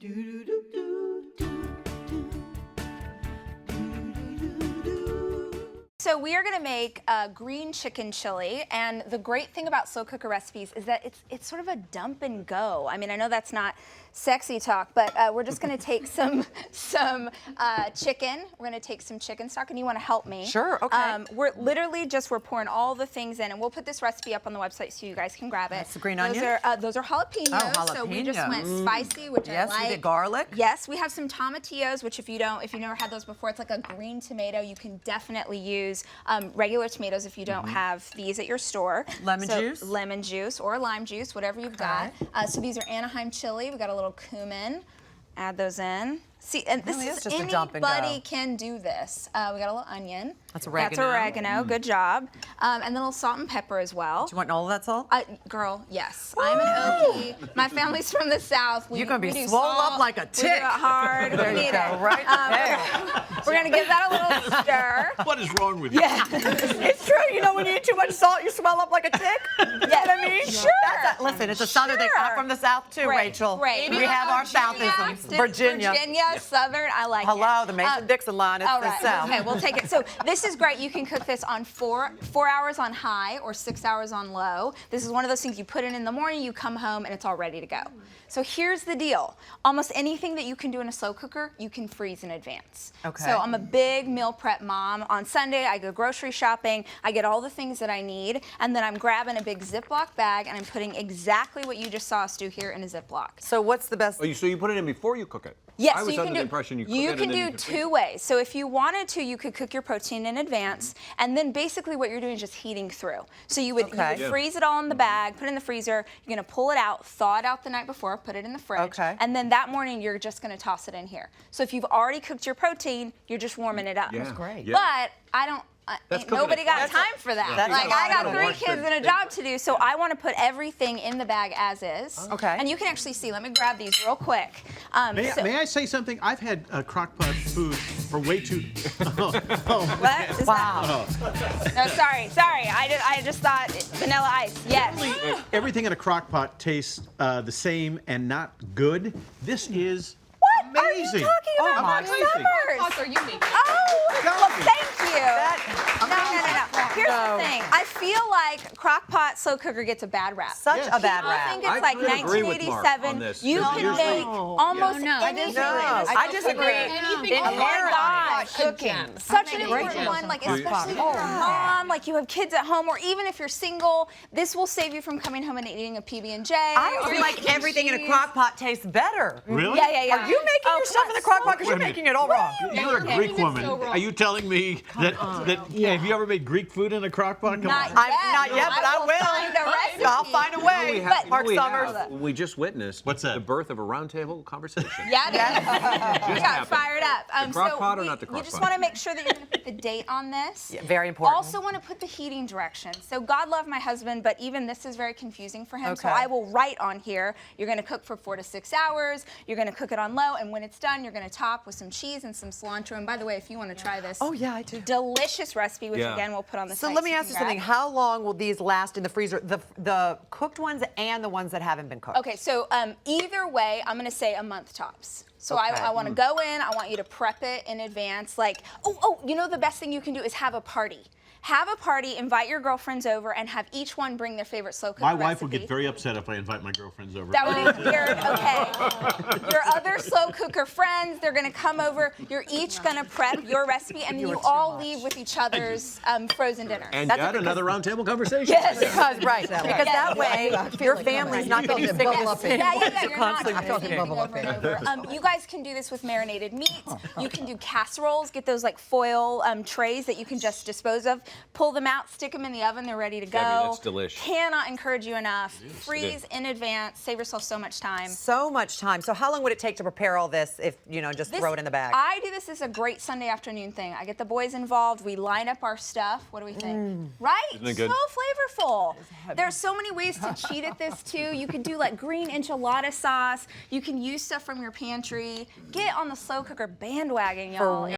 So we are going to make a green chicken chili, and the great thing about slow cooker recipes is that it's sort of a dump and go. I mean, I know that's not sexy talk, but we're just going to take some chicken. We're going to take some chicken stock, and you want to help me? Sure. Okay. We're pouring all the things in, and we'll put this recipe up on the website so you guys can grab it. That's the green onion. Those are jalapenos. Oh, jalapeno. So we just went spicy, which I like. Yes, we did garlic. Yes, we have some tomatillos, which if you've never had those before, it's like a green tomato. You can definitely use regular tomatoes if you don't have these at your store. Lemon juice or lime juice, whatever you've got. So these are Anaheim chili. We got a little cumin. Add those in. See, and this is just anybody can do this. We got a little onion. That's oregano. That's oregano. Good job. And then a little salt and pepper as well. Do you want all of that salt? Girl, yes. I'm an Okie. My family's from the South. You're gonna be swole up like a tick. We do it hard. There we you need go. it. Right there. We're gonna give that a little stir. What is wrong with you? Yeah, it's true. You know, when you eat too much salt, you swell up like a tick. You know what I mean? Sure. Listen, it's a Southern thing. I'm from the South too, Rachel. Great. We have our Southisms. Virginia, Southern. I like it. Hello, the Mason-Dixon line. It's the South. Okay, we'll take it. So this is great. You can cook this on 4 hours on high or 6 hours on low. This is one of those things you put in the morning, you come home, and it's all ready to go. So here's the deal. Almost anything that you can do in a slow cooker, you can freeze in advance. Okay. So I'm a big meal prep mom. On Sunday, I go grocery shopping. I get all the things that I need, and then I'm grabbing a big Ziploc bag, and I'm putting exactly what you just saw us do here in a Ziploc. So what's the best? Oh, so you put it in before you cook it? Yes, I was so under the impression you cook it you and can then do you can freeze it. 2 ways. So if you wanted to, you could cook your protein in advance, and then basically what you're doing is just heating through. So you would freeze it all in the bag, put it in the freezer. You're going to pull it out, thaw it out the night before, put it in the fridge, and then that morning you're just going to toss it in here. So if you've already cooked your protein, you're just warming it up. Yeah. That's great. Yeah. But I don't. Nobody got time for that. Like I got 3 kids and a job to do, so I want to put everything in the bag as is. Okay. And you can actually see. Let me grab these real quick. May I say something? I've had crock-pot food for way too. What? Is wow. No, sorry. I just thought vanilla ice. Yes. Everything in a crock-pot tastes the same and not good. This is What are you amazing. talking about, Marc Summers? What are you making? Oh, well, thank you. No. Here's the thing. I feel like crock-pot slow cooker gets a bad rap. Such a bad I rap. think it's I like agree with Marc on 1987. this. You This can is make usually- almost anything. I disagree. Anything Oh my gosh. cooking. Such an important one, like especially if you're a mom, like you have kids at home, or even if you're single, this will save you from coming home and eating a PB&J. I feel like everything in a crock pot tastes better. Really? Yeah. Are you making your stuff in the crock pot? Because you're making it all wrong. You're a Greek woman. Are you telling me that have you ever made Greek food in a crock pot? Come on. Not yet, but I will. Find a recipe. I'll find a way. Marc Summers. We just witnessed What's that? the birth of a roundtable conversation. Yeah, you got fired up. The crock pot or not the crock You just pot? want to make sure that you're going to put the date on this. Yeah, very important. Also want to put the heating directions. So God love my husband, but even this is very confusing for him. So Okay. I will write on here, you're going to cook for 4 to 6 hours, you're going to cook it on low, and when it's done, you're going to top with some cheese and some cilantro. And by the way, if you want to try this, Oh, yeah, I do. delicious recipe, which again we'll put on the So site. let me you ask you can something. grab. How long will these last in the freezer? The cooked ones and the ones that haven't been cooked? Okay, so either way, I'm going to say a month tops. So Okay. I want to go in, I want you to prep it in advance. Like, you know the best thing you can do is have a party. Have a party, invite your girlfriends over, and have each one bring their favorite slow cooker My wife recipe. will get very upset if I invite my girlfriends over. That would be weird. Okay. Your other slow cooker friends, they're going to come over. You're each going to prep your recipe, and then you all leave with each other's frozen dinner. And yet another roundtable conversation. Yes. Because that way your family's not going to be sick of the Yeah, you're not constantly moving over and over. You guys can do this with marinated meat. You can do casseroles. Get those like foil trays that you can just dispose of. Pull them out, stick them in the oven. They're ready to go. Debbie, that's delicious. Cannot encourage you enough. Freeze in advance. Save yourself so much time. So much time. So how long would it take to prepare all this if, just throw it in the bag? I do this as a great Sunday afternoon thing. I get the boys involved. We line up our stuff. What do we think? Right? Isn't it good? So flavorful. There's so many ways to cheat at this too. You could do like green enchilada sauce. You can use stuff from your pantry. Get on the slow cooker bandwagon, y'all.